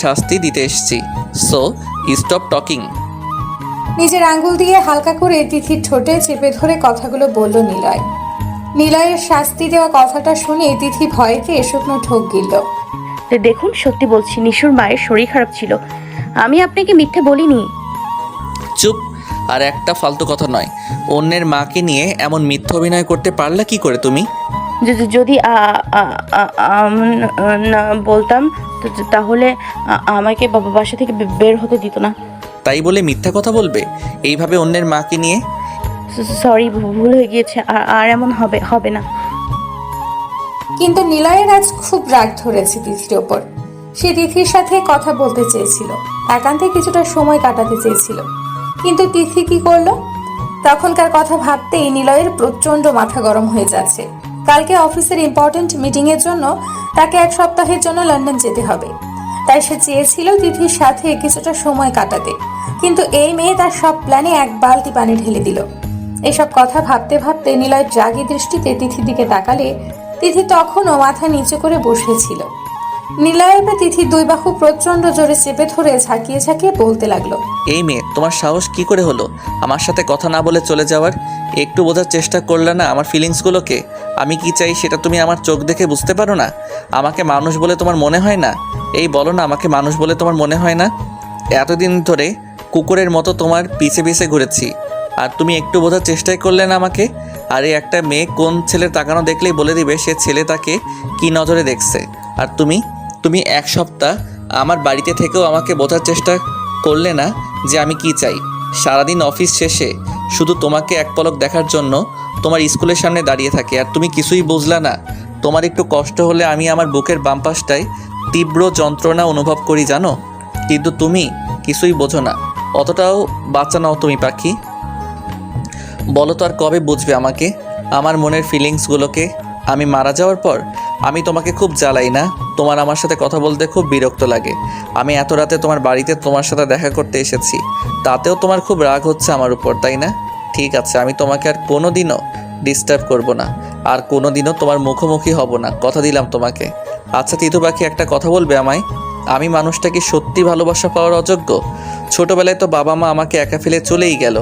শাস্তি দিতে এসেছি, সো স্টপ টকিং। নিজের আঙ্গুল দিয়ে হালকা করে তিথির ঠোঁটে চেপে ধরে কথাগুলো বলল নিলয়। নিলয়ের শাস্তি দেওয়া কথাটা শুনে তিথি ভয়েতে শুকনো ঠোক গিলল। দেখুন, সত্যি বলছি, নিশুর মায়ের শরীর খারাপ ছিল, আমি আপনাকে মিথ্যে বলিনি। চুপ। আর একটা ফালতু কথা নয়। অন্যের মাকে নিয়ে এমন মিথ্যা অভিনয় করতে পারলা কি করে তুমি? যদি না বলতাম তাহলে আমাকে বাসা থেকে বের হতে দিত না। তাই বলে মিথ্যা কথা বলবে এইভাবে অন্যের মাকে নিয়ে? সরি, ভুল হয়ে গিয়েছে, আর এমন হবে না। কিন্তু নিলয়ের আজ খুব রাগ ধরেছে তিথির ওপর। সে তিথির সাথে কথা বলতে চেয়েছিল, একান্তে কিছুটা সময় কাটাতে চেয়েছিল, কিন্তু তিথি কি করলো? তখনকার কথা ভাবতেই নিলয়ের প্রচন্ড মাথা গরম হয়ে যাচ্ছে। কালকে অফিসের ইম্পর্টেন্ট মিটিং এর জন্য তাকে 1 সপ্তাহের জন্য লন্ডন যেতে হবে। তাই সে চেয়েছিল তিথির সাথে কিছুটা সময় কাটাতে, কিন্তু এই মেয়ে তার সব প্ল্যানে এক বালতি পানি ঢেলে দিল। এসব কথা ভাবতে ভাবতে নিলয় রাগী দৃষ্টিতে তিথির দিকে তাকালে তিথি তখনও মাথা নিচু করে বসেছিল। নিলয় এবার তিথির 2 বাহু প্রচন্ড জোরে চেপে ধরে ঝাঁকিয়ে ঝাঁকিয়ে বলতে লাগলো, এই মেয়ে, তোমার সাহস কি করে হলো আমার সাথে কথা না বলে চলে যাওয়ার? একটু বোঝার চেষ্টা করলে না আমার ফিলিংসগুলোকে? আমি কি চাই সেটা তুমি আমার চোখ দেখে বুঝতে পারো না? আমাকে মানুষ বলে তোমার মনে হয় না? এই বলো না, আমাকে মানুষ বলে তোমার মনে হয় না? এতদিন ধরে কুকুরের মতো তোমার পিছে পিছে ঘুরেছি, আর তুমি একটু বোঝার চেষ্টাই করলে না আমাকে? আরে একটা মেয়ে কোন ছেলের তাকানো দেখলেই বলে দিবে সে ছেলে তাকে কি নজরে দেখছে। আর তুমি 1 সপ্তাহ আমার বাড়িতে থেকেও আমাকে বোঝার চেষ্টা করলে না যে আমি কি চাই। সারাদিন অফিস শেষে শুধু তোমাকে এক পলক দেখার জন্য তোমার স্কুলের সামনে দাঁড়িয়ে থাকি, আর তুমি কিছুই বুঝলা না। তোমার একটু কষ্ট হলে আমি আমার বুকের বাম পাশটায় তীব্র যন্ত্রণা অনুভব করি জানো, কিন্তু তুমি কিছুই বোঝো না। অতটাও বাচ্চা নাও তুমি পাখি। বলো তো আর কবে বুঝবে আমাকে, আমার মনের ফিলিংসগুলোকে? আমি মারা যাওয়ার পর আমি তোমাকে খুব জ্বালাই না? তোমার আমার সাথে কথা বলতে খুব বিরক্ত লাগে। আমি এত রাতে তোমার বাড়িতে তোমার সাথে দেখা করতে এসেছি, তাতেও তোমার খুব রাগ হচ্ছে আমার উপর, তাই না? ঠিক আছে, আমি তোমাকে আর কোনো দিনও ডিস্টার্ব করব না, আর কোনো দিনও তোমার মুখোমুখি হব না, কথা দিলাম তোমাকে। আচ্ছা তিতু পাখি, একটা কথা বলবে আমায়? আমি মানুষটা কি সত্যি ভালোবাসা পাওয়ার অযোগ্য? ছোটবেলায় তো বাবা মা আমাকে একা ফেলে চলেই গেল,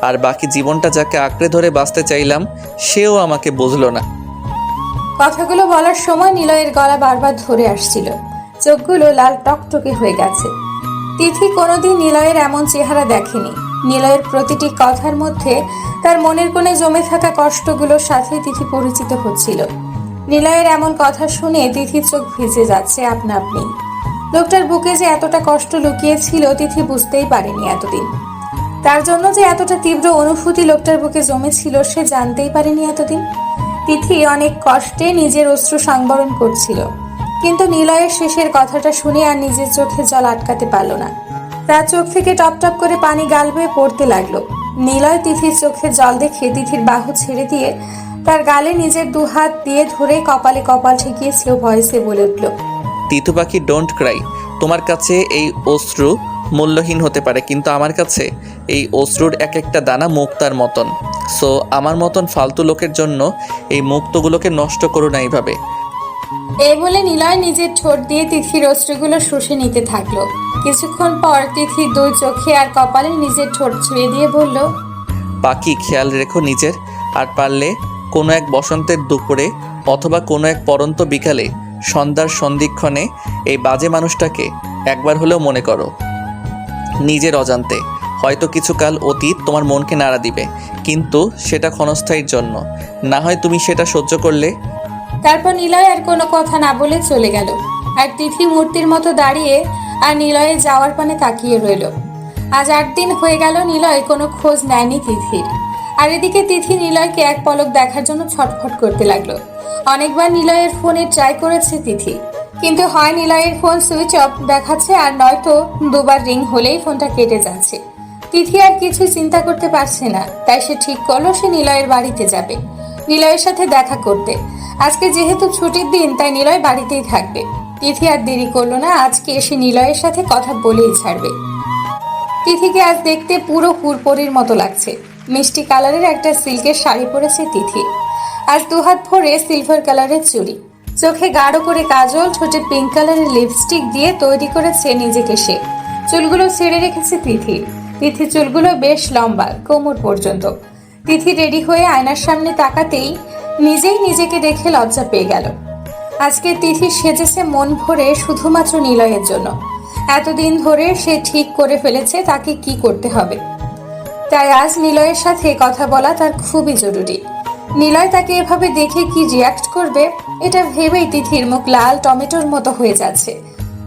আর বাকি জীবনটা যাকে আঁকড়ে ধরে বাঁচতে চাইলাম সেও আমাকে বুঝলো না। কথাগুলো বলার সময় নিলয়ের গলা বারবার ধরে আসছিল, চোখগুলো লাল টকটকে হয়ে গেছে। তিথি কোনোদিন নিলয়ের এমন চেহারা দেখেনি। নিলয়ের প্রতিটি কথার মধ্যে তার মনের কোণে জমে থাকা কষ্টগুলোর সাথে তিথি পরিচিত হচ্ছিল। নিলয়ের এমন কথা শুনে তিথির চোখ ভিজে যাচ্ছে আপনা আপনি। লোকটার বুকে যে এতটা কষ্ট লুকিয়েছিল তিথি বুঝতেই পারেনি এতদিন। তার জন্য যে এতটা তীব্র অনুভূতি লোকটার বুকে জমেছিল সে জানতেই পারেনি এতদিন। তিথি অনেক কষ্টে নিজের অশ্রু সংবরণ করছিল, কিন্তু নিলয়ের শেষের কথাটা শুনে আর নিজের চোখে জল আটকাতে পারল না। তার চোখ থেকে টপ টপ করে পানি গাল বেয়ে পড়তে লাগলো। নিলয় তিথির চোখে জল দেখে তিথির বাহু ছেড়ে দিয়ে তার গালে নিজের 2 হাত দিয়ে ধরে কপালে কপাল ঠেকিয়ে স্লো ভয়েসে বলে উঠল, তিতু পাখি, ডোন্ট ক্রাই। তোমার কাছে এই অশ্রু মূল্যহীন হতে পারে, কিন্তু আমার কাছে এই অশ্রুর এক একটা দানা মুক্তার মতন। সো আমার মতন ফালতু লোকের জন্য এই মুক্তগুলোকে নষ্ট করো না এইভাবে। এই বলে নিলয় নিজের ঠোঁট দিয়ে তিথির অশ্রুগুলো শুষে নিতে থাকলো। কিছুক্ষণ পর তিথির 2 চোখে আর কপালে নিজের ঠোঁট ছুঁয়ে দিয়ে বলল, পাখি, খেয়াল রেখো নিজের, আর পারলে কোনো এক বসন্তের দুপুরে অথবা কোনো এক পরন্ত বিকালে সন্ধ্যার সন্ধিক্ষণে এই বাজে মানুষটাকে একবার হলেও মনে করো নিজের অজান্তে। হয়তো কিছুকাল অতীত তোমার মনকে নাড়া দিবে, কিন্তু সেটা ক্ষণস্থায়ীর জন্য। না হয় তুমি সেটা সহ্য করলে। তারপর নিলয় আর কোনো কথা না বলে চলে গেল। আর তিথি মূর্তির মতো দাঁড়িয়ে আর নিলয়ের যাওয়ার পানে তাকিয়ে রইল। আজ 8 দিন হয়ে গেল নিলয় কোনো খোঁজ নেয়নি তিথির। আর এদিকে তিথি নিলয়কে এক পলক দেখার জন্য ছটফট করতে লাগলো। অনেকবার নিলয়ের ফোনে ট্রাই করেছে তিথি, কিন্তু হয় নিলয়ের ফোন সুইচ অফ দেখাচ্ছে, আর নয়তো 2 বার রিং হলেই ফোনটা কেটে যাচ্ছে। তিথি আর কিছু চিন্তা করতে পারছে না, তাই সে ঠিক করলো সে নিলয়ের বাড়িতে যাবে, নিলয়ের সাথে দেখা করতে। আজকে যেহেতু ছুটির দিন তাই নিলয় বাড়িতেই থাকবে। তিথি আর দেরি করলো না, আজকে এসে নিলয়ের সাথে কথা বলেই ছাড়বে। তিথিকে আজ দেখতে পুরো হুড়পড়ির মতো লাগছে। মিষ্টি কালারের একটা সিল্কের শাড়ি পরেছে তিথি। আজ 2 হাত ভরে সিলভার কালারের চুড়ি, চোখে গাঢ় করে কাজল, ঠোঁটে পিঙ্ক কালারের লিপস্টিক দিয়ে তৈরি করেছে নিজেকে সে। চুলগুলো ছেড়ে রেখেছে তিথি। তিথি চুলগুলো বেশ লম্বা, কোমর পর্যন্ত। তিথি রেডি হয়ে আয়নার সামনে তাকাতেই নিজেই নিজেকে দেখে লজ্জা পেয়ে গেল। আজকে তিথি সেজেছে মন ভরে শুধুমাত্র নিলয়ের জন্য। এতদিন ধরে সে ঠিক করে ফেলেছে তাকে কি করতে হবে। তাই আজ নিলয়ের সাথে কথা বলা তার খুবই জরুরি। নিলয় তাকে এভাবে দেখে কি রিয়াক্ট করবে এটা ভেবেই তিথির মুখ লাল টমেটোর মতো হয়ে যাচ্ছে।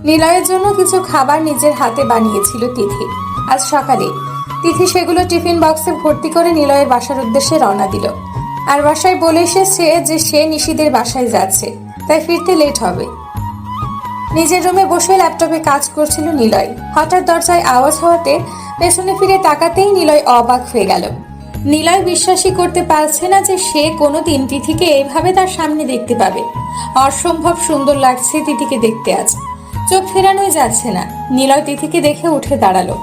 নিলয়ের জন্য কিছু খাবার নিজের হাতে বানিয়েছিল তিথি আজ সকালে। তিথি সেগুলো টিফিন বক্সে ভর্তি করে নিলয়ের বাসার উদ্দেশ্যে রওনা দিল। আর বাসায় বলে এসেছে যে সে নিশিদের বাসায় যাচ্ছে, তাই ফিরতে লেট হবে। নিজের রুমে বসে ল্যাপটপে কাজ করছিল নিলয়। হঠাৎ দরজায় আওয়াজ হওয়াতে পেছনে ফিরে তাকাতেই নিলয় অবাক হয়ে গেল। নিলয় বিশ্বাসই করতে পারছে না যে সে কোনোদিন তিথিকে এইভাবে তার সামনে দেখতে পাবে। অসম্ভব সুন্দর লাগছে তিথিকে দেখতে আজ, চোখ ফেরানোই যাচ্ছে না। নিলয় তিথিকে দেখে উঠে দাঁড়ালো।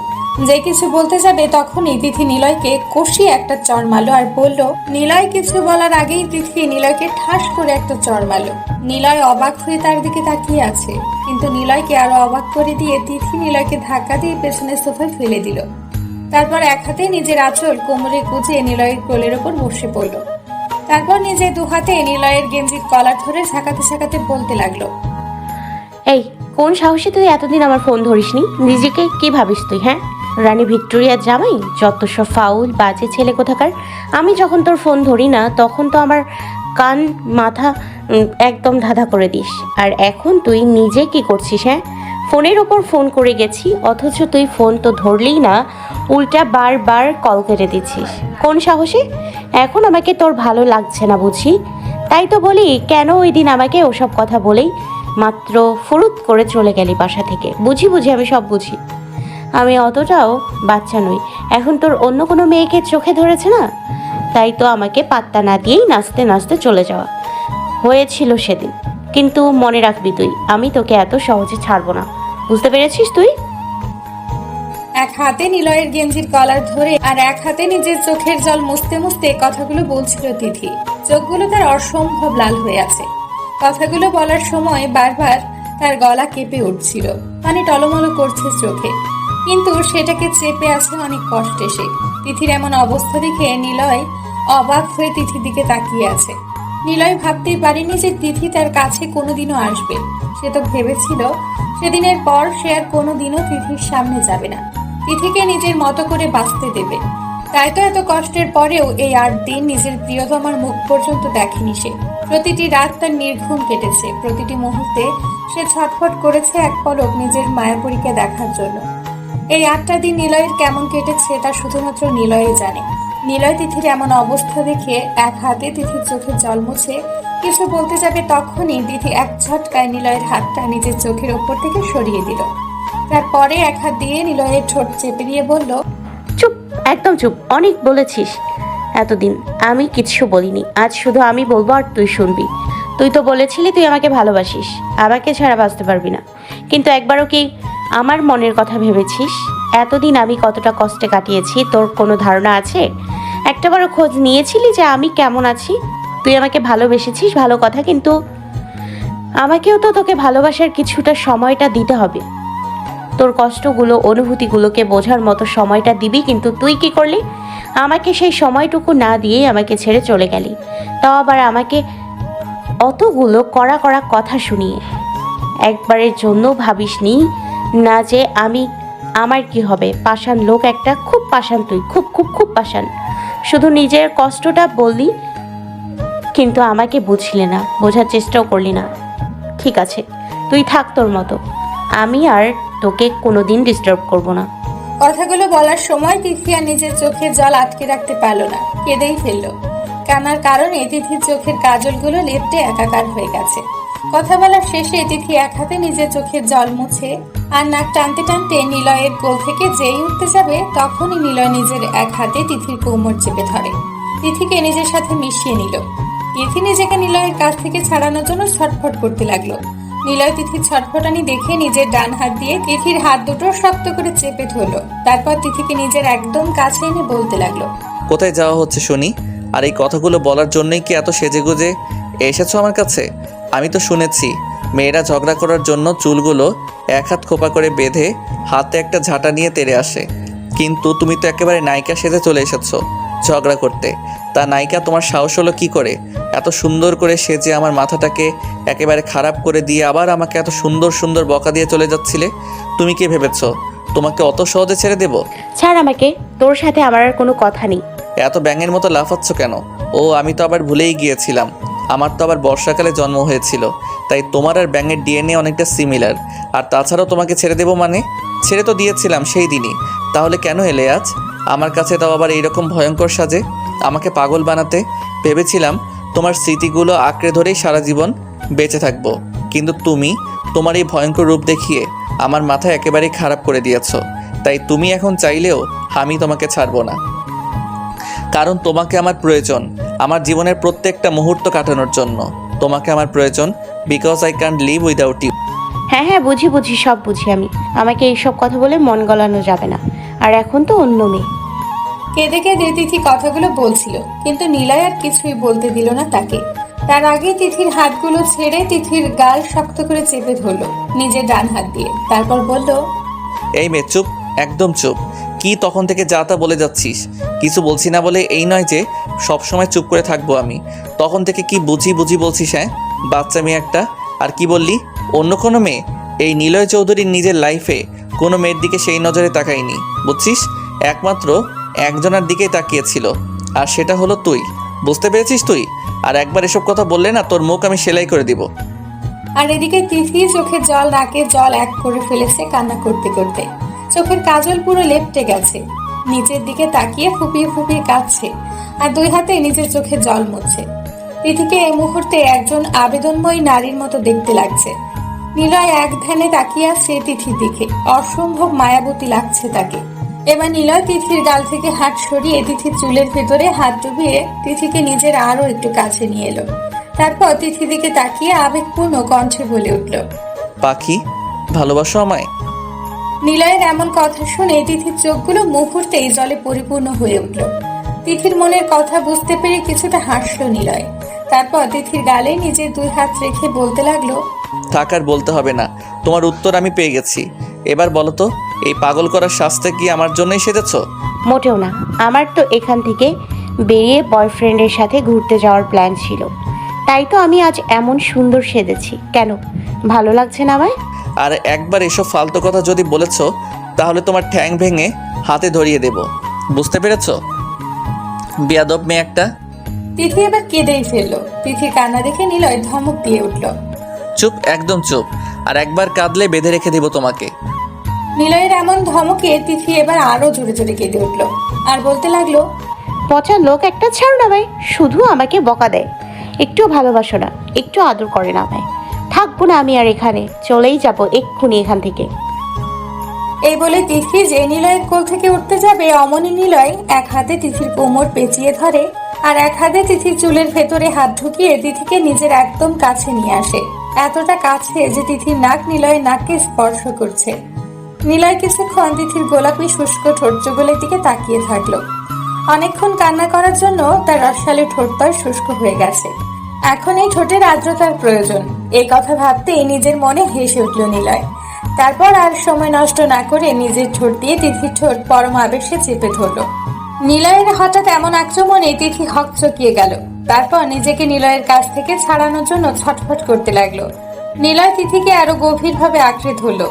যে কিছু বলতে যাবে তখনই তিথি নিলয়কে কষিয়ে একটা চড় মারলো আর বলল। নিলয় কিছু বলার আগেই তিথি নিলয়কে ঠাস করে একটা চড় মারলো। নিলয় অবাক হয়ে তার দিকে তাকিয়ে আছে, কিন্তু নিলয়কে আরো অবাক করে দিয়ে তিথি নিলয়কে ধাক্কা দিয়ে পেছনে সোফায় ফেলে দিল। তারপর এক হাতে নিজের আঁচল কোমরে গুজে নিলয়ের কোলের ওপর বসে পড়ল। তারপর নিজে দু হাতে নিলয়ের গেঞ্জির কলার ধরে ঝাঁকাতে ঝাঁকাতে বলতে লাগলো। এই কোন সাহসে তুই এতদিন আমার ফোন ধরিসনি? নিজেকে কি ভাবিস তুই? হ্যাঁ, রানী ভিক্টোরিয়ার জামাই? যত সব ফাউল বাজে ছেলে কোথাকার। আমি যখন তোর ফোন ধরি না তখন তো আমার কান মাথা একদম ধাঁধা করে দিস। আর এখন তুই নিজে কি করছিস? হ্যাঁ, ফোনের ওপর ফোন করে গেছি, অথচ তুই ফোন তো ধরলেই না, উল্টা বারবার কল কেটে দিচ্ছিস। কোন সাহসে? এখন আমাকে তোর ভালো লাগছে না বুঝি? তাই তো বলি, কেন ওই দিন আমাকে ওসব কথা বলেই মাত্র ফুরুত করে চলে গেলি বাসা থেকে? বুঝি আমি সব বুঝি। আমি অতটাও বাচ্চা নই। এখন তোর অন্য কোনো মেয়েকে চোখে ধরেছে না, তাই তো আমাকে পাত্তা না দিয়েই নাচতে নাচতে চলে যাওয়া হয়েছিল সেদিন। কিন্তু মনে রাখবি তুই, আমি তোকে এত সহজে ছাড়বো না। বুঝতে পেরেছিস তুই? এক হাতে নিলয়ের গেঞ্জির কলার ধরে আর এক হাতে নিজের চোখের জল মুছতে মুছতে কথাগুলো বলছিল তিথি। চোখগুলো তার অসম্ভব লাল হয়ে আছে। কথাগুলো বলার সময় বারবার তার গলা কেঁপে উঠছিল, মানে টলমলো করছে চোখে, কিন্তু সেটাকে চেপে আছে অনেক কষ্টে সে। তিথির এমন অবস্থা দেখে নিলয় অবাক হয়ে তিথির দিকে তাকিয়ে আছে। নিলয় ভাবতেই পারেনি যে তিথি তার কাছে কোনোদিনও আসবে। সে তো ভেবেছিল সেদিনের পর সে আর কোনোদিনও তিথির সামনে যাবে না, তিথিকে নিজের মতো করে বাঁচতে দেবে। তাই তো এত কষ্টের পরেও এই 8 দিন নিজের প্রিয়তমার মুখ পর্যন্ত দেখেনি সে। প্রতিটি রাত তার নির্ঘুম কেটেছে, প্রতিটি মুহূর্তে সে ছটফট করেছে এক পলক নিজের মায়াপুরীকে দেখার জন্য। এই 8টা দিন নিলয়ের কেমন কেটেছে তা শুধুমাত্র নিলয় জানে। নিলয় তিথির এমন অবস্থা দেখে এক হাতে তিথির চোখে জল মুছে কিছু বলতে যাবে, তখনই তিথি এক ঝটকায় নিলয়ের হাতটা নিজের চোখের ওপর থেকে সরিয়ে দিল। তারপরে এক হাত দিয়ে নিলয়ের ঠোঁট চেপে দিয়ে বলল, চুপ, একদম চুপ। অনেক বলেছিস এতদিন, আমি কিচ্ছু বলিনি। আজ শুধু আমি বলবো আর তুই শুনবি। তুই তো বলেছিলি তুই আমাকে ভালোবাসিস, আমাকে ছাড়া বাঁচতে পারবি না। কিন্তু একবারও কি আমার মনের কথা ভেবেছিস? এতদিন আমি কতটা কষ্টে কাটিয়েছি তোর কোনো ধারণা আছে? একটাবারও খোঁজ নিয়েছিলি যে আমি কেমন আছি? তুই আমাকে ভালোবেসেছিস, ভালো কথা, কিন্তু আমাকেও তো তোকে ভালোবাসার কিছুটা সময়টা দিতে হবে। তোর কষ্টগুলো অনুভূতিগুলোকে বোঝার মতো সময়টা দিবি, কিন্তু তুই কি করলি? আমাকে সেই সময়টুকু না দিয়ে আমাকে ছেড়ে চলে গেলি, তাও আবার আমাকে অতগুলো কড়া কড়া কথা শুনিয়ে। একবারের জন্য ভাবিসনি না যে আমার কি হবে? পাষাণ লোক একটা, খুব পাষাণ তুই, খুব খুব খুব পাষাণ। শুধু নিজের কষ্টটা বললি, কিন্তু আমাকে বুঝলি না, বোঝার চেষ্টাও করলি না। ঠিক আছে, তুই থাক তোর মতো, আমি আর তোকে কোনোদিন ডিস্টার্ব করব না। কথাগুলো বলার সময় তিথি আর নিজের চোখের জল আটকে রাখতে পারল না, কেঁদেই ফেললো। কান্নার কারণে তিথির চোখের কাজলগুলো লেপটে একাকার হয়ে গেছে। কথা বলার শেষে তিথি এক হাতে নিজের চোখের জল মুছে আর নাক টানতে টানতে নিলয়ের কোল থেকে যেই উঠতে যাবে, তখনই নিলয় নিজের এক হাতে তিথির কোমর চেপে ধরে, তিথিকে নিজের সাথে মিশিয়ে নিল। তিথি নিজেকে নিলয়ের কাছ থেকে ছাড়ানোর জন্য ছটফট করতে লাগলো। নিলয় তিথির ছটফটানি দেখে নিজের ডান হাত দিয়ে তিথির হাত দুটো শক্ত করে চেপে ধরলো। তারপর তিথিকে নিজের একদম কাছে এনে বলতে লাগলো, কোথায় যাওয়া হচ্ছে শুনি? আর এই কথাগুলো বলার জন্যই কি এত সেজেগুজে এসেছো আমার কাছে? আমি তো শুনেছি মেয়েরা ঝগড়া করার জন্য চুলগুলো এক হাত খোপা করে বেঁধে হাতে একটা ঝাঁটা নিয়ে তেড়ে আসে, কিন্তু তুমি তো একেবারে নায়িকা সেজে চলে এসেছো ঝগড়া করতে। তা নায়িকা তোমার সাহস হলো কী করে এত সুন্দর করে সেজে আমার মাথাটাকে একেবারে খারাপ করে দিয়ে আবার আমাকে এত সুন্দর সুন্দর বকা দিয়ে চলে যাচ্ছিলে? তুমি কি ভেবেছো তোমাকে অত সহজে ছেড়ে দেবো? ছাড় আমাকে, তোর সাথে আমার আর কোনো কথা নেই। এত ব্যাঙের মতো লাফাচ্ছ কেন? ও আমি তো আবার ভুলেই গিয়েছিলাম, আমার তো আবার বর্ষাকালে জন্ম হয়েছিল, তাই তোমার আর ব্যাঙের ডিএনএ অনেকটা সিমিলার। আর তাছাড়াও তোমাকে ছেড়ে দেবো মানে? ছেড়ে তো দিয়েছিলাম সেই দিনই, তাহলে কেন এলে আজ আমার কাছে, তাও আবার এইরকম ভয়ঙ্কর সাজে আমাকে পাগল বানাতে? ভেবেছিলাম তোমার স্মৃতিগুলো আঁকড়ে ধরেই সারা জীবন বেঁচে থাকবো, কিন্তু তুমি তোমার এই ভয়ঙ্কর রূপ দেখিয়ে আমার মাথা একেবারেই খারাপ করে দিয়েছ। তাই তুমি এখন চাইলেও আমি তোমাকে ছাড়বো না, কারণ তোমাকে আমার প্রয়োজন আমার জীবনের প্রত্যেকটা মুহূর্ত কাটানোর জন্য। তোমাকে আমার প্রয়োজন, because I can't live without you. হ্যাঁ হ্যাঁ, বুঝি সব বুঝি আমি। আমাকে এইসব কথা বলে মন গলানো যাবে না। আর এখন তো অন্য মেয়ে। কেঁদে কেঁদে তিথি কথাগুলো বলছিল, কিন্তু নিলয় আর কিছুই বলতে দিল না তাকে। তার আগে তিথির হাতগুলো ছেড়ে তিথির গাল শক্ত করে চেপে ধরলো নিজের ডান হাত দিয়ে। তারপর বলল, এই মেয়ে চুপ, একদম চুপ। কি তখন থেকে যা তা বলে যাচ্ছিস? কিছু বলছি না বলে এই নয় যে সব সময় চুপ করে থাকবো আমি। তখন থেকে কি বুঝি বলছিস? হ্যাঁ, বাচ্চা মেয়ে একটা। আর কি বললি অন্য কোনো মেয়ে? এই নিলয় চৌধুরীর নিজের লাইফে কোনো মেয়ের দিকে সেই নজরে তাকায়নি, বুঝছিস? একমাত্র একজনের দিকেই তাকিয়েছিল, আর সেটা হলো তুই। বুঝতে পেরেছিস তুই? আর একবার এসব কথা বললে না, তোর মুখ আমি সেলাই করে দিব। আর এদিকে তিথি চোখে জল, নাকে জল এক করে ফেলেছে কান্না করতে করতে। চোখের কাজল পুরো লেপটে গেছে, নিচের দিকে তাকিয়ে ফুপিয়ে ফুপিয়ে কাঁদছে, আর দুই হাতে নিজের চোখে জল মুছছে। তিথিকে এই মুহূর্তে একজন আবেদনময়ী নারীর মতো দেখতে লাগছে। নিলয় এক ধ্যানে তাকিয়ে আসছে তিথির দিকে, অসম্ভব মায়াবতী লাগছে তাকে। এবার নিলয় তিথির গাল থেকে হাত সরিয়ে তিথির চুলের ভেতরে হাত ডুবিয়ে তিথিকে নিজের আরো একটু কাছে নিয়ে এলো। তারপর তিথির দিকে তাকিয়ে আবেগপূর্ণ কণ্ঠে বলে উঠল, পাখি, ভালোবাসো আমায়? নিলয়ের এমন কথা শুনে তিথির চোখগুলো মুহূর্তেই জলে পরিপূর্ণ হয়ে উঠল। তিথির মনের কথা বুঝতে পেরে কিছুটা হাসলো নিলয়। তারপর তিথির গালে নিজের দুই হাত রেখে বলতে লাগলো, থাক, আর বলতে হবে না, তোমার উত্তর আমি পেয়ে গেছি। এবার বলো তো, এই পাগল করার শাস্তি কি আমার জন্যই সেজেছ? মোটেও না, আমার তো এখান থেকে বেরিয়ে বয়ফ্রেন্ডের সাথে ঘুরতে যাওয়ার প্ল্যান ছিল। তাই তো আমি আজ এমন সুন্দর সেজেছি। কেন, ভালো লাগছে না আমায়? আর একবার এসব ফালতু কথা যদি বলেছ, তাহলে তোমার ঠ্যাং ভেঙে হাতে ধরিয়ে দেব, বুঝতে পেরেছ? বেয়াদব মেয়ে একটা। তিথি এবার কেঁদেই ফেললো। তিথির কান্না দেখে নিলয় ধমক দিয়ে উঠল, চুপ, একদম চুপ। আর একবার কাঁদলে বেঁধে রেখে দেব তোমাকে। নিলয়ের এমন ধমকে তিথি এবার আরো জোরে জোরে কেঁদে উঠল আর বলতে লাগলো, পচা লোক একটা, ছাড়ো না ভাই, শুধু আমাকে বকা দেয়, একটু ভালোবাসো না, একটু আদর করে না ভাই। থাকবো না আমি আর এখানে, চলেই যাবো এক্ষুনি এখান থেকে। এই বলে তিথি যে নিলয়ের কোল থেকে উঠতে যাবে, অমনি নিলয় এক হাতে তিথির কোমর পেঁচিয়ে ধরে আর এক হাতে তিথির চুলের ভেতরে হাত ঢুকিয়ে তিথিকে নিজের একদম কাছে নিয়ে আসে, এতটা কাছে যে তিথির নাক নিলয়ের নাককে স্পর্শ করছে। নিলয় কিছুক্ষণ তিথির গোলাপি শুষ্ক ঠোঁট যুগলের দিকে তাকিয়ে থাকলো। অনেকক্ষণ কান্না করার জন্য তার রসালো ঠোঁটটার শুষ্ক হয়ে গেছে। এখন এই ঠোঁটের আর্দ্রতার প্রয়োজন, এই কথা ভাবতেই নিজের মনে হেসে উঠল নিলয়। তারপর আর সময় নষ্ট না করে নিজের ঠোঁট দিয়ে তিথির ঠোঁট পরম আবেশে চেপে ধরল। নিলয়ের হঠাৎ এমন আক্রমণে তিথি হকচকিয়ে গেল। তারপর নিজেকে নিলয়ের কাছ থেকে ছাড়ানোর জন্য ছটফট করতে লাগলো। নিলয় তিথিকে আরো গভীরভাবে আঁকড়ে ধরল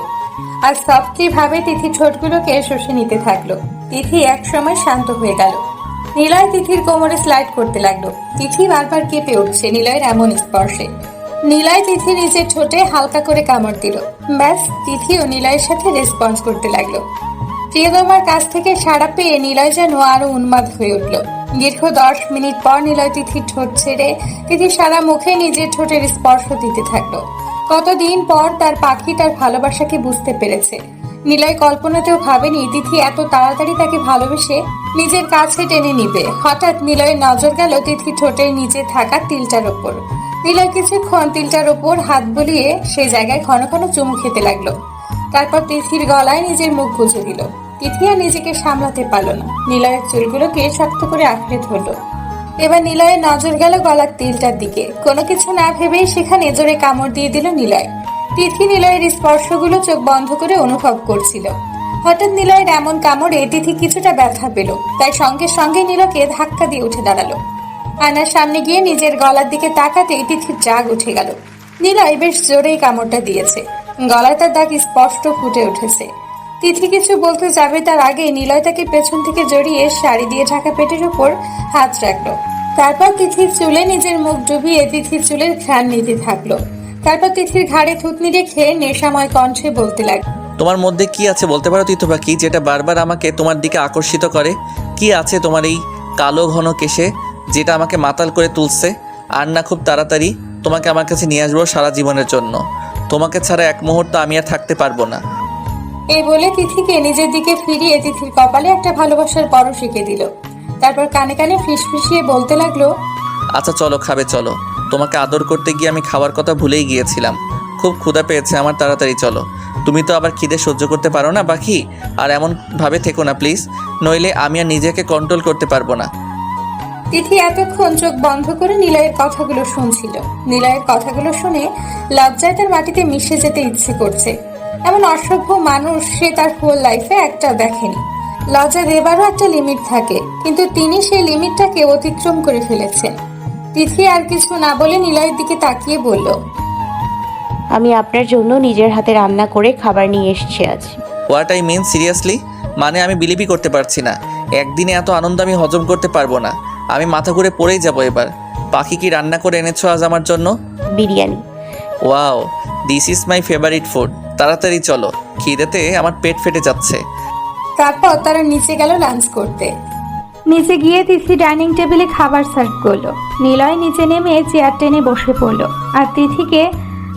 আর সফটলি ভাবে তিথির ঠোঁটগুলোকে শুষে নিতে থাকলো। তিথি একসময় শান্ত হয়ে গেল। নিলয় তিথির কোমরে স্লাইড করতে লাগলো। তিথি বারবার কেঁপে উঠছে নিলয়ের এমন স্পর্শে। নিলয় তিথি নিজের ঠোঁটে হালকা করে কামড় দিল। ব্যাস, তিথিও নিলয়ের সাথে রেসপন্স করতে লাগলো। প্রিয়তমার কাছ থেকে সাড়া পেয়ে নিলয় যেন আরো উন্মাদ হয়ে উঠল। দীর্ঘ 10 মিনিট পর নিলয় তিথির ঠোঁট ছেড়ে তিথির সারা মুখে নিজের ঠোঁটের স্পর্শ দিতে থাকলো। কতদিন পর তার পাখি তার ভালোবাসাকে বুঝতে পেরেছে। নিলয় কল্পনাতেও ভাবেনি তিথি এত তাড়াতাড়ি তাকে ভালোবেসে নিজের কাছে টেনে নিবে। হঠাৎ নিলয়ের নজর গেল তিথি ঠোঁটের নিচে থাকা তিলটার ওপর। নিলয় কিছুক্ষণ তিলটার ওপর হাত বুলিয়ে সেই জায়গায় ঘন ঘন চুমু খেতে লাগলো। তারপর তিথির গলায় নিজের মুখ গুজে দিল। তিথি আর নিজেকে সামলাতে পারল না, নিলয়ের চুলগুলোকে শক্ত করে আঁকড়ে ধরল। এবার নিলয়ের নজর গেল গলার তিলটার দিকে। কোনো কিছু না ভেবেই সেখানে জোরে কামড় দিয়ে দিল নিলয়। তিথি নিলয়ের স্পর্শগুলো চোখ বন্ধ করে অনুভব করছিল। হঠাৎ নিলয়ের এমন কামড়ে তিথি কিছুটা ব্যথা পেল, তাই সঙ্গে সঙ্গে নিলয়কে ধাক্কা দিয়ে উঠে দাঁড়ালো। আয়নার সামনে গিয়ে নিজের গলার দিকে তাকাতেই তিথির জাগ উঠে গেল। নিলয় বেশ জোরেই কামড়টা দিয়েছে, গলায় তার দাগ স্পষ্ট ফুটে উঠেছে। তিথি কিছু বলতে যাবে তার আগে নিলয় তাকে পেছন থেকে জড়িয়ে শাড়ি দিয়ে ঢাকা পেটের উপর হাত রাখলো। তারপর তিথির চুলে নিজের মুখ ডুবিয়ে তিথির চুলের ঘ্রাণ নিতে থাকলো। তারপর তিথির ঘাড়ে থুতনি রেখে নেশাময় কণ্ঠে বলতে লাগলো, তোমার মধ্যে কি আছে বলতে পারো তিতো পাখি, যেটা বারবার আমাকে তোমার দিকে আকর্ষিত করে? কি আছে তোমার এই কালো ঘন কেশে যেটা আমাকে মাতাল করে তুলছে? আর না খুব তাড়াতাড়ি তোমাকে আমার কাছে নিয়ে আসবো সারা জীবনের জন্য। তোমাকে ছাড়া এক মুহূর্ত আমি আর থাকতে পারবো না। এই বলে তিথিকে নিজের দিকে ফিরিয়ে তিথির কপালে একটা ভালোবাসার পরশ এঁকে দিল। তারপর কানে কানে ফিসফিসিয়ে বলতে লাগলো, আচ্ছা চলো, খাবে চলো। তোমাকে আদর করতে গিয়ে আমি খাওয়ার কথা ভুলেই গিয়েছিলাম। খুব ক্ষুধা পেয়েছে আমার, তাড়াতাড়ি চলো। তুমি তো আবার খিদে সহ্য করতে পারো না পাখি। আর এমন ভাবে থেকো না প্লিজ, নইলে আমি আর নিজেকে কন্ট্রোল করতে পারবো না। তিথি এতক্ষণ চোখ বন্ধ করে নিলয়ের কথাগুলো শুনছিল। নিলয়ের কথাগুলো শুনে লজ্জায় তার মাটিতে মিশে যেতে ইচ্ছে করছে। এমন অসভ্য মানুষ সে তার হোল লাইফে একটা দেখেনি। লজ্জা দেবারও একটা লিমিট থাকে, কিন্তু তিনি সেই লিমিটটাকে অতিক্রম করে ফেলেছেন। তিথি আর কিছু না বলে নিলয়ের দিকে তাকিয়ে বলল, আমি আপনার জন্য নিজের হাতে রান্না করে খাবার নিয়ে এসেছি আজ। What I mean seriously? মানে আমি বিলিভই করতে পারছি না। একদিনে এত আনন্দ আমি হজম করতে পারবো না। আমি মাথা ঘুরে পড়েই যাবো এবার। পাখি কি রান্না করে এনেছো আজ আমার জন্য? Biryani. Wow, this is my favourite food. তাড়াতাড়ি চলো, খিদেতে আমার পেট ফেটে যাচ্ছে। তারপর তারা নিচে গেল লাঞ্চ করতে। নিচে গিয়ে তিথি ডাইনিং টেবিলে খাবার সার্ভ করলো। নিলয় নিচে নেমে চেয়ার টেনে বসে পড়লো আর তিথিকে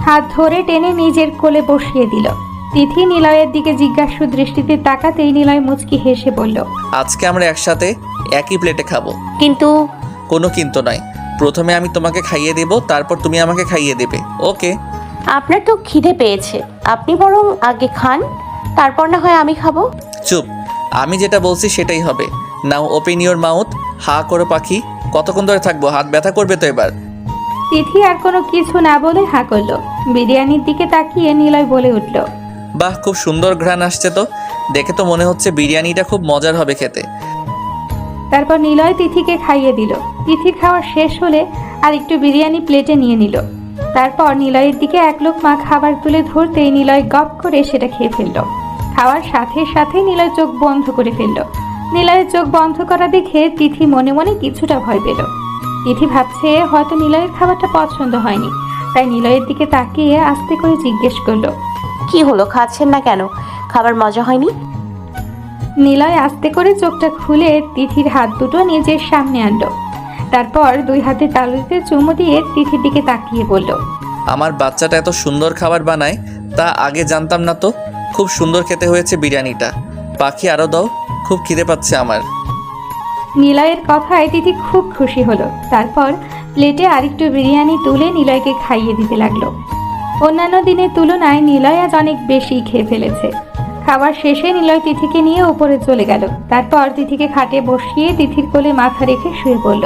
হাত ধরে টেনে নিজের কোলে বসিয়ে দিল। তিথি নিলয়ের দিকে জিজ্ঞাসু দৃষ্টিতে তাকাতেই নিলয় মুচকি হেসে বলল, আজকে আমরা একসাথে একই প্লেটে খাবো। কিন্তু কোনো কিন্তু নয়। প্রথমে আমি তোমাকে খাইয়ে দেব, তারপর তুমি আমাকে খাইয়ে দেবে। ওকে? আপনার তো খিদে পেয়েছে, আপনি বরং আগে খান, তারপর না হয় আমি খাবো। চুপ, আমি যেটা বলছি সেটাই হবে। নাও ওপেন ইওর মাউথ। হা করো পাখি। কতক্ষণ ধরে থাকবো? হাত ব্যথা করবে তো এবার। তিথি আর কোনো কিছু না বলে হা করলো। বিরিয়ানির দিকে তাকিয়ে নিলয় বলে উঠল, বাহ, খুব সুন্দর ঘ্রাণ আসছে তো। দেখে তো মনে হচ্ছে বিরিয়ানিটা খুব মজার হবে খেতে। তারপর নিলয় তিথিকে খাইয়ে দিল। তিথির খাওয়া শেষ হলে আর একটু বিরিয়ানি প্লেটে নিয়ে নিল। তারপর নিলয়ের দিকে এক লোকমা খাবার তুলে ধরতেই নিলয় গপ করে সেটা খেয়ে ফেলল। খাওয়ার সাথে সাথে নিলয় চোখ বন্ধ করে ফেলল। নিলয়ের চোখ বন্ধ করা দেখে তিথি মনে মনে কিছুটা ভয় পেল। তিথি ভাবছে হয়তো নিলয়ের খাবারটা পছন্দ হয়নি, তাই নিলয়ের দিকে তাকিয়ে আস্তে করে জিজ্ঞেস করলো, কি হলো, খাচ্ছেন না কেন? খাবার মজা হয়নি? নিলয় আস্তে করে চোখটা খুলে তিথির হাত দুটো নিজের সামনে আনলো। তারপর দুই হাতে তালুতে চুমু দিয়ে তিথির দিকে তাকিয়ে বলল, আমার বাচ্চাটা এত সুন্দর খাবার বানায় তা আগে জানতাম না তো। খুব সুন্দর খেতে হয়েছে বিরিয়ানিটা। পাখি আরও দাও, খুব খিদে পাচ্ছে আমার। নিলয়ের কথায় তিথি খুব খুশি হলো। তারপর প্লেটে আরেকটু বিরিয়ানি তুলে নিলয়কে খাইয়ে দিতে লাগলো। অন্যান্য দিনের তুলনায় নিলয় আজ অনেক বেশি খেয়ে ফেলেছে। খাবার শেষে নিলয় তিথিকে নিয়ে উপরে চলে গেল। তারপর তিথিকে খাটে বসিয়ে তিথির কোলে মাথা রেখে শুয়ে পড়ল।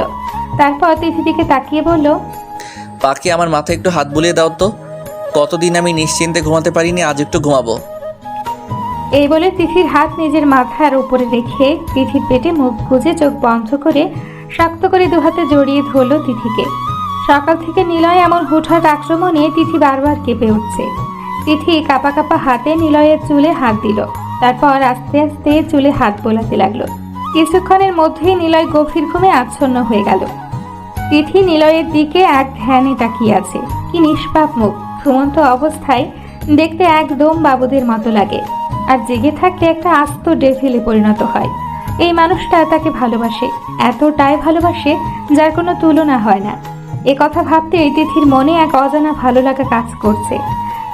তারপর তিথির দিকে তাকিয়ে বলল, পাখি আমার মাথায় একটু হাত বুলিয়ে দাও তো। কতদিন আমি নিশ্চিন্তে ঘুমাতে পারিনি, আজ একটু ঘুমাবো। এই বলে তিথির হাত নিজের মাথার উপরে রেখে তিথির পেটে মুখ গুজে চোখ বন্ধ করে শক্ত করে দুহাতে জড়িয়ে ধরল তিথিকে। সকাল থেকে নিলয় এমন হুটহাট আক্রমণে তিথি বারবার কেঁপে উঠছে। তিথি কাঁপা কাঁপা হাতে নিলয়ের চুলে হাত দিল। তারপর আস্তে আস্তে চুলে হাত বোলাতে লাগলো। কিছুক্ষণের মধ্যেই নিলয় গভীর ঘুমে আচ্ছন্ন হয়ে গেল। তিথি নিলয়ের দিকে এক ধ্যানে তাকিয়ে আছে। কি নিষ্পাপ মুখ, ঘুমন্ত অবস্থায় দেখতে একদম বাবুদের মতো লাগে, আর জেগে থাকলে একটা আস্ত ডেভিলে পরিণত হয়। এই মানুষটা তাকে ভালোবাসে, এতটাই ভালোবাসে যার কোনো তুলনা হয় না। এ কথা ভাবতেই তিথির মনে এক অজানা ভালো লাগা কাজ করছে।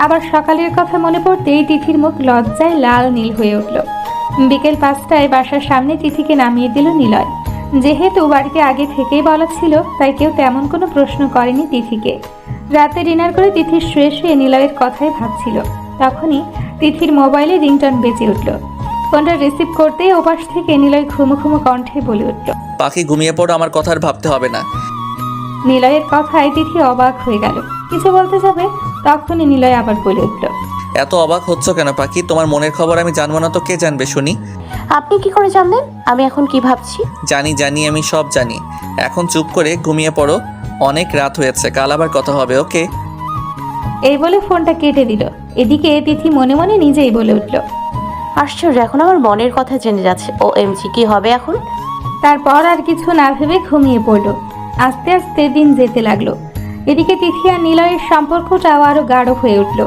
আবার সকালের কথা মনে পড়তেই তিথির মুখ লজ্জায় লাল নীল হয়ে উঠল। বিকেল 5টায় বাসার সামনে তিথিকে নামিয়ে দিল নিলয়। যেহেতু বাড়িতে আগে থেকেই বলা ছিল, তাই কেউ তেমন কোনো প্রশ্ন করেনি তিথিকে। রাতে ডিনার করে তিথি শুয়ে শুয়ে নিলয়ের কথাই ভাবছিল। তখনই তিথির মোবাইলে রিংটন বেজে উঠল। ফোনটা রিসিভ করতেই ওপাশ থেকে নিলয় ঘুমো ঘুমো কণ্ঠে বলে উঠল। পাখি ঘুমিয়ে পড়ো, আমার কথা আর ভাবতে হবে না। নিলয়ের কথায় তিথি অবাক হয়ে গেল। কিছু বলতে যাবে তখনই নিলয় আবার বলে উঠল। এত অবাক হচ্ছ কেন পাখি? তোমার মনের খবর আমি জানবো না তো কে জানবে শুনি? আপনি কি করে জানলেন আমি এখন কি ভাবছি? জানি আমি সব জানি। এখন চুপ করে ঘুমিয়ে পড়ো, অনেক রাত হয়েছে, কাল আবার কথা হবে, ওকে? এই বলে ফোনটা কেটে দিল। এদিকে তিথি মনে মনে নিজেই বলে উঠল। আশ্চর্য, এখন আমার মনের কথা জেনে যাচ্ছে। ও এমজি, কি হবে এখন? তারপর আর কিছু না ভেবে ঘুমিয়ে পড়ল। আস্তে আস্তে দিন যেতে লাগলো। এদিকে তিথি আর নিলয়ের সম্পর্কটাও আরো গাঢ় হয়ে উঠল।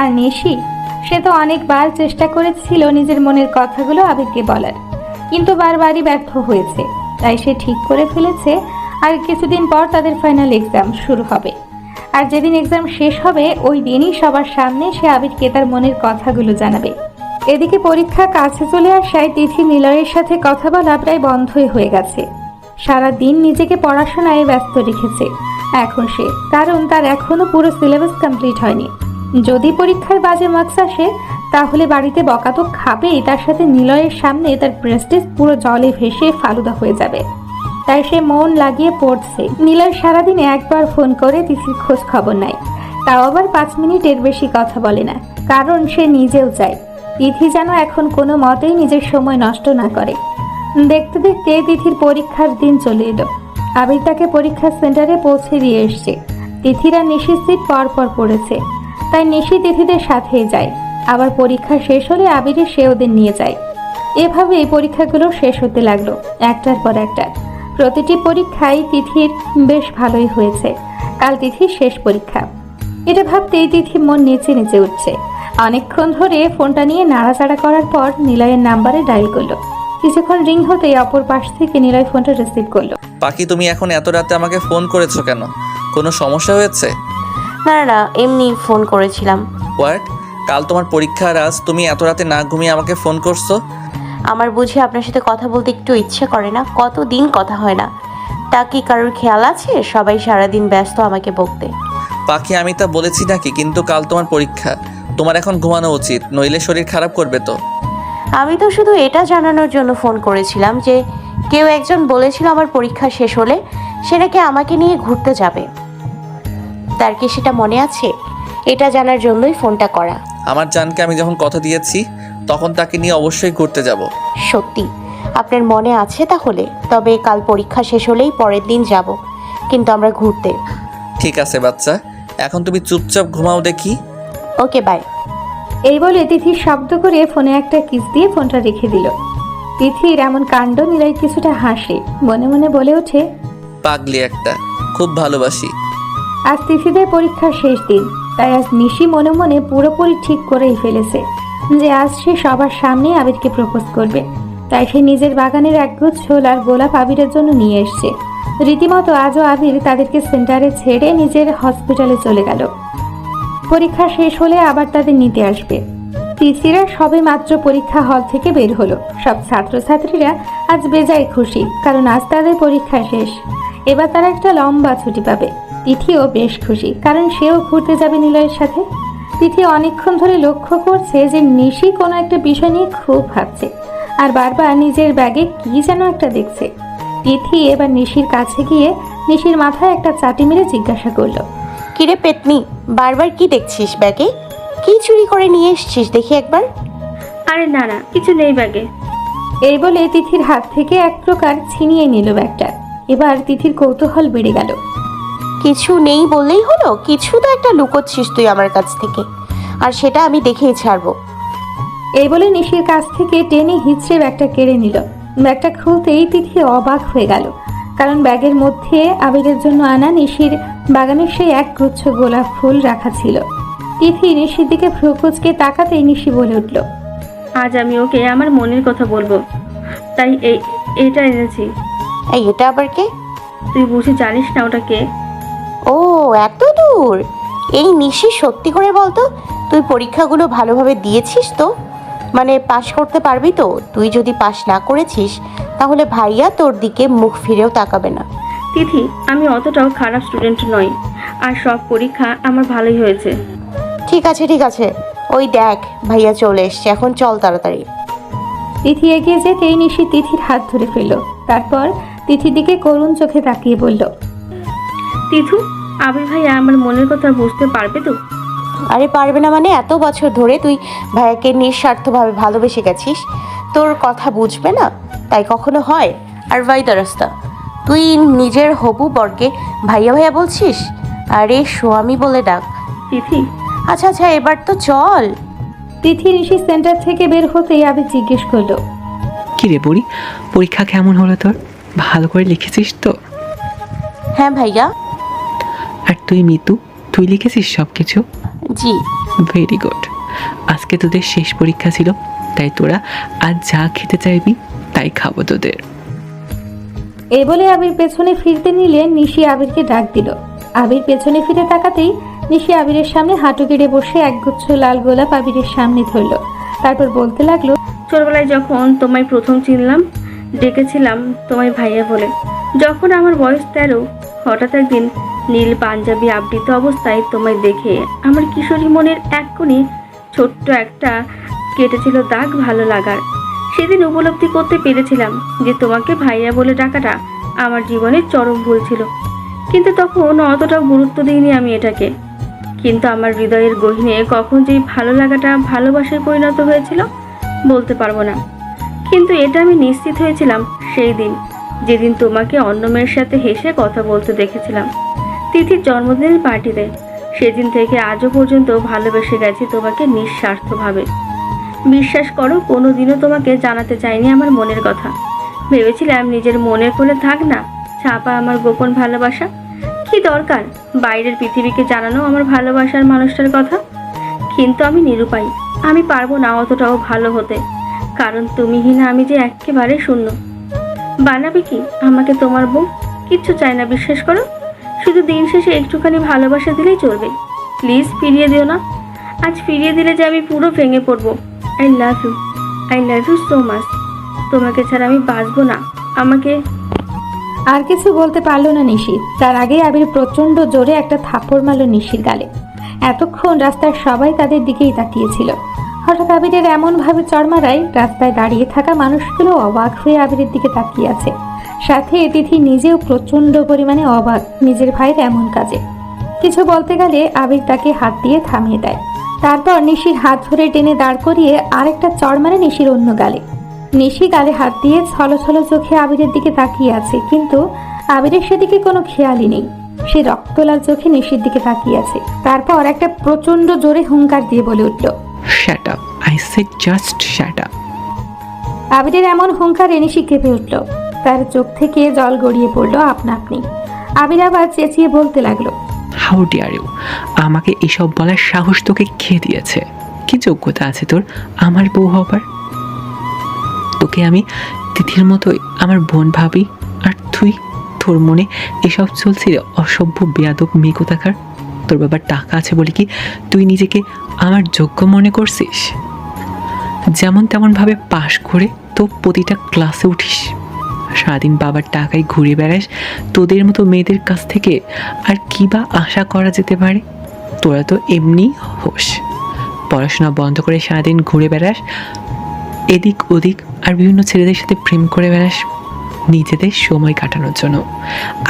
আর নিশি, সে তো অনেকবার চেষ্টা করেছিল নিজের মনের কথাগুলো আবেগকে বলার, কিন্তু বারবারই ব্যর্থ হয়েছে। তাই সে ঠিক করে ফেলেছে আর কিছুদিন পর তাদের ফাইনাল এক্সাম শুরু হবে। আর যেদিন এক্সাম শেষ হবে ওই দিনই সবার সামনে সে আবিরকে তার মনের কথাগুলো জানাবে। এদিকে পরীক্ষা কাছে চলে আসায় তিথি নিলয়ের সাথে কথা বলা প্রায় বন্ধই হয়ে গেছে। সারা দিন নিজেকে পড়াশোনায় ব্যস্ত রেখেছে এখন সে, কারণ তার এখনো পুরো সিলেবাস কমপ্লিট হয়নি। যদি পরীক্ষায় বাজে মার্কস আসে তাহলে বাড়িতে বকা তো খাবেই, তার সাথে নিলয়ের সামনে তার প্রেস্টিজ পুরো জলে ভেসে ফালুদা হয়ে যাবে। তাই সে মন লাগিয়ে পড়ছে। নিলয় সারাদিনে একবার ফোন করে তিথির খোঁজ খবর নাই, তাও আবার 5 মিনিটের বেশি কথা বলে না, কারণ সে নিজেও চায় তিথি যেন এখন কোনো মতেই নিজের সময় নষ্ট না করে। দেখতে দেখতে তিথির পরীক্ষার দিন চলে এলো। আবির তাকে পরীক্ষা সেন্টারে পৌঁছে দিয়ে এসছে। তিথিরা নিশির সিট পর পর পড়েছে, তাই নিশি তিথিদের সাথেই যায়। আবার পরীক্ষা শেষ হলে আবিরে সে ওদের নিয়ে যায়। এভাবে এই পরীক্ষাগুলো শেষ হতে লাগলো একটার পর একটা। প্রতিটি পরীক্ষায় তিথির বেশ ভালোই হয়েছে। কাল তিথির শেষ পরীক্ষা, এটা ভাবতেই তিথির মন নেচে নেচে উঠছে। অনেকক্ষণ ধরে ফোনটা নিয়ে নাড়াচাড়া করার পর নিলয়ের নাম্বারে ডায়াল করলো। কিছুক্ষণ রিং হতেই অপর পাশ থেকে নিলয় ফোনটা রিসিভ করলো। পাখি, তুমি এখন এত রাতে আমাকে ফোন করেছো কেন? কোনো সমস্যা হয়েছে? না, এমনি ফোন করেছিলাম। হোয়াট? কাল তোমার পরীক্ষা আর আজ তুমি এত রাতে না ঘুমিয়ে আমাকে ফোন করছো? আমার বুঝি আপনার সাথে কথা বলতে একটু ইচ্ছে করে না? কতদিন কথা হয় না, তা কি কারোর খেয়াল আছে? সবাই সারাদিন ব্যস্ত আমাকে বকতে। পাখি, আমি তা বলেছি নাকি? কিন্তু কাল তোমার পরীক্ষা, তোমার এখন ঘুমানো উচিত, নইলে শরীর খারাপ করবে তো। আমি তো শুধু এটা জানানোর জন্য ফোন করেছিলাম যে কেউ একজন বলেছিল আমার পরীক্ষা শেষ হলে সে নাকি আমাকে নিয়ে ঘুরতে যাবে। তার কি সেটা মনে আছে? এটা জানার জন্যই ফোনটা করা। আমার জানকে আমি যখন কথা দিয়েছি তখন তাকে নিয়ে অবশ্যই ঘুরতে যাব। সত্যি আপনার মনে আছে তাহলে? তবে কাল পরীক্ষা শেষ হলেই পরের দিন যাব, কিন্তু আমরা ঘুরতে। ঠিক আছে বাচ্চা, এখন তুমি চুপচাপ ঘুমাও দেখি। ওকে, বাই। এই বলে তিথি শব্দ করে ফোনে একটা কিস দিয়ে ফোনটা রেখে দিল। তিথির এমন কাণ্ড নিলয় কিছুটা হাসে, মনে মনে বলে ওঠে, পাগলি একটা, খুব ভালোবাসি। আজ তিথিদের পরীক্ষার শেষ দিন, তাই আজ নিশি মনে মনে পুরোপুরি ঠিক করেই ফেলেছে যে আজ সে সবার সামনে আবিরকে প্রপোজ করবে। তাই সে নিজের বাগানের একগুচ্ছ লাল গোলাপ আবিরের জন্য নিয়ে এসছে। রীতিমতো আজও আবির তাদেরকে সেন্টারে ছেড়ে নিজের হসপিটালে চলে গেল। পরীক্ষা শেষ হলে আবার তাদের নিতে আসবে। তিথিরা সবে মাত্র পরীক্ষা হল থেকে বের হলো। সব ছাত্রছাত্রীরা আজ বেজায় খুশি, কারণ আজ তাদের পরীক্ষা শেষ। এবার তারা একটা লম্বা ছুটি পাবে। তিথিও বেশ খুশি, কারণ সেও ঘুরতে যাবে নিলয়ের সাথে। তিথি অনেকক্ষণ ধরে লক্ষ্য করছে যে নিশি কোনো একটা বিষয় নিয়ে খুব ভাবছে আর বারবার নিজের ব্যাগে কি যেন একটা দেখছে। তিথি এবার নিশির কাছে গিয়ে নিশির মাথায় একটা চাটি মেরে জিজ্ঞাসা করলো, কিরে পেতনি, বারবার কি দেখছিস ব্যাগে? কি চুরি করে নিয়ে এসছিস দেখি একবার। আরে না, কিছু নেই ব্যাগে। এই বলে তিথির হাত থেকে এক প্রকার ছিনিয়ে নিল ব্যাগটা। এবার তিথির কৌতূহল বেড়ে গেল। কিছু নেই বললেই হলো? কিছু তো একটা লুকোচ্ছিস তুই আমার কাছ থেকে, আর সেটা আমি দেখেই ছাড়বো। এই বলে নিশির কাছ থেকে টেনে হিঁচড়ে ব্যাগটা কেড়ে নিল। ব্যাগটা খুলতেই তিথি অবাক হয়ে গেল, কারণ ব্যাগের মধ্যে আবিরের জন্য আনা নিশির বাগানের সেই এক গুচ্ছ গোলাপ ফুল রাখা ছিল। তিথি নিশির দিকে ভ্রুকুচকে তাকাতেই নিশি বলে উঠল, আজ আমি ওকে আমার মনের কথা বলবো, তাই এটা এনেছি। এই, এটা আবার কে? তুই বুঝে জানিস না ওটা কে? ও, এত দূর! এই নিশি, সত্যি করে বলতো, তুই পরীক্ষাগুলো ভালোভাবে দিয়েছিস তো? মানে পাশ করতে পারবি তো? তুই যদি পাশ না করেছিস তাহলে ভাইয়া তোর দিকে মুখ ফিরেও তাকাবে না। তিথি, আমি অতটাও খারাপ স্টুডেন্ট নই, আর সব পরীক্ষা আমার ভালোই হয়েছে। ঠিক আছে, ওই দেখ ভাইয়া চলে এসছে, এখন চল তাড়াতাড়ি। তিথি এগিয়ে যেতেই নিশি তিথির হাত ধরে ফেলল। তারপর তিথির দিকে করুণ চোখে তাকিয়ে বলল, তিথু, আবির ভাইয়া আমার মনের কথা বুঝতে পারবে তো? আরে পারবে না মানে? এত বছর ধরে তুই ভাইয়াকে নিঃস্বার্থভাবে ভালোবেসে গেছিস, তোর কথা বুঝবে না? তাই কখনো হয়? আর ভাইদা রাস্তা, তুই নিজের হবু বরকে ভাইয়া ভাইয়া বলছিস? আরে স্বামী বলে ডাক। তিথি, আচ্ছা আচ্ছা, এবার তো চল। তিথি নিশির সেন্টার থেকে বের হতেই আবির জিজ্ঞেস করলো, কি রে বুড়ি, পরীক্ষা কেমন হলো তোর? ভালো করে লিখেছিস তো? হ্যাঁ ভাইয়া। আর তুই মিতু, তুই লিখেছিস সব কিছু? জি। Very good. আজকে তোদের শেষ পরীক্ষা ছিল, তাই তোরা আজ যা খেতে চাইবি তাই খাবো তোদের। এই বলে আবির পেছনে ফিরতে নিলে নিশি আবিরকে ডাক দিল। আবির পেছনে ফিরে তাকাতেই নিশি আবিরের সামনে হাঁটু গেড়ে বসে একগুচ্ছ লাল গোলাপ আবিরের সামনে ধরল। তারপর বলতে লাগলো, ছোটবেলায় যখন তোমায় প্রথম চিনলাম, ডেকেছিলাম তোমায় ভাইয়া বলে। যখন আমার বয়স 13, হঠাৎ একদিন নীল পাঞ্জাবি আবৃত অবস্থায় তোমায় দেখে আমার কিশোরী মনের এক কোণে ছোট্ট একটা কেটেছিল দাগ ভালো লাগার। সেদিন উপলব্ধি করতে পেরেছিলাম যে তোমাকে ভাইয়া বলে ডাকাটা আমার জীবনের চরম ভুল ছিল, কিন্তু তখন অতটাও গুরুত্ব দিইনি আমি এটাকে। কিন্তু আমার হৃদয়ের গহীনে কখন যে ভালো লাগাটা ভালোবাসায় পরিণত হয়েছিল বলতে পারবো না। কিন্তু এটা আমি নিশ্চিত হয়েছিলাম সেই দিন, যেদিন তোমাকে অন্য মেয়ের সাথে হেসে কথা বলতে দেখেছিলাম তিথির জন্মদিনের পার্টিতে। সেদিন থেকে আজও পর্যন্ত ভালোবেসে গেছি তোমাকে নিঃস্বার্থভাবে। বিশ্বাস করো, কোনোদিনও তোমাকে জানাতে চাইনি আমার মনের কথা। ভেবেছিলাম নিজের মনের কোণে থাক না ছাপা আমার গোপন ভালোবাসা। কি দরকার বাইরের পৃথিবীকে জানানো আমার ভালোবাসার মানুষটার কথা? কিন্তু আমি নিরুপায়, আমি পারবো না অতটাও ভালো হতে, কারণ তুমিহীনা আমি যে একেবারে শূন্য। বানাবে কি আমাকে তোমার বউ? কিচ্ছু চাই না, বিশ্বাস করো। শুধু দিন শেষে একটুখানি ভালোবাসা দিলেই চলবে। প্লিজ ফিরিয়ে দিও না। আজ ফিরিয়ে দিলে যে আমি পুরো ভেঙে পড়বো। I love you so much. তোমাকে ছাড়া আমি বাঁচবো না। আমাকে। আর কিছু বলতে পারলো না নিশি। তার আগে আবির প্রচন্ড জোরে একটা থাপ্পড় মারল নিশির গালে। এতক্ষণ রাস্তার সবাই তাদের দিকেই তাকিয়েছিল। হঠাৎ আবিরের এমন ভাবে চড় মারায় রাস্তায় দাঁড়িয়ে থাকা মানুষগুলো অবাক হয়ে আবিরের দিকে তাকিয়ে আছে। সাথে তিথি নিজেও প্রচন্ড পরিমাণে অবাক নিজের ভাইয়ের এমন কাজে। কিছু বলতে গেলে আবির তাকে হাত দিয়ে থামিয়ে দেয়। তারপর নিশির হাত ধরে টেনে দাঁড় করিয়ে আরেকটা চড় মারে নিশির অন্য গালে। নিশি গালে হাত দিয়ে ছলছল চোখে আবিরের দিকে তাকিয়ে আছে, কিন্তু আবিরের সেদিকে কোনো খেয়ালই নেই। সে রক্তলাল চোখে নিশির দিকে তাকিয়ে আছে। তারপর একটা প্রচন্ড জোরে হুঙ্কার দিয়ে বলে উঠল, shut up, I said just shut up. আবিরের এমন হুঙ্কারে নিশি কেঁপে উঠল। তার চোখ থেকে জল গড়িয়ে পড়লো আপনা আপনি। আবির আবার চেঁচিয়ে বলতে লাগলো, হাউ ডিয়ার ইউ, আমাকে এসব বলার সাহস তোকে খেয়ে দিয়েছে? কি যোগ্যতা আছে তোর আমার বউ হবার? তোকে আমি তিথির মতোই আমার বোন ভাবি, আর তুই, তোর মনে এসব চলছে রে অসভ্য বেয়াদব মেয়ে কোথাকার। তোর বাবার টাকা আছে বলে কি তুই নিজেকে আমার যোগ্য মনে করছিস? যেমন তেমনভাবে পাশ করে তো প্রতিটা ক্লাসে উঠিস, সারাদিন বাবার টাকায় ঘুরে বেড়াস। তোদের মতো মেয়েদের কাছ থেকে আর কি বা আশা করা যেতে পারে? তোরা তো এমনি হোস, পড়াশোনা বন্ধ করে সারাদিন ঘুরে বেড়াস এদিক ওদিক, আর বিভিন্ন ছেলেদের সাথে প্রেম করে বেড়াস নিজেদের সময় কাটানোর জন্য।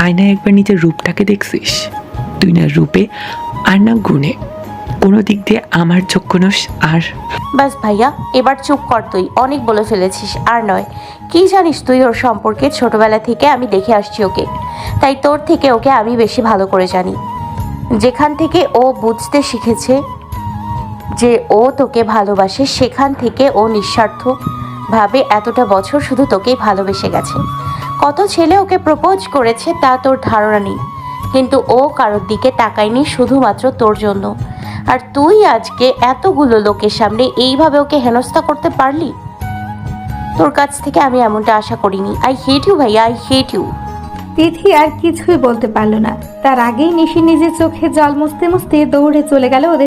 আয়নায় একবার নিজের রূপটাকে দেখছিস? তুই না রূপে আর না গুণে কোনো দিক দিয়ে আমার যোগ্য নোস। আর বাস ভাইয়া, এবার চুপ কর, তুই অনেক বলে ফেলেছিস। আর নয়, কি জানিস তুই ওর সম্পর্কে? ছোটবেলা থেকে আমি দেখে আসছি ওকে, তাই তোর থেকে ওকে আমি বেশি ভালো করে জানি। যেখান থেকে ও বুঝতে শিখেছে যে ও তোকে ভালোবাসে, সেখান থেকে ও নিঃস্বার্থ ভাবে এতটা বছর শুধু তোকেই ভালোবেসে গেছে। কত ছেলে ওকে প্রপোজ করেছে তা তোর ধারণা নেই, কিন্তু ও কারোর দিকে তাকায়নি শুধুমাত্র তোর জন্য। আর তুই আজকে এতগুলো লোকের সামনে এইভাবে ওকে হেনস্থা করতে পারলি? তোর কাছ থেকে আমি এমনটা আশা করিনি। আই হেট ইউ ভাইয়া, আই হেট ইউ। তিথি আর কিছুই বলতে পারলো না। তার আগেই নিশি নিজের চোখে জল মুছতে মুছতে দৌড়ে চলে গেল ওদের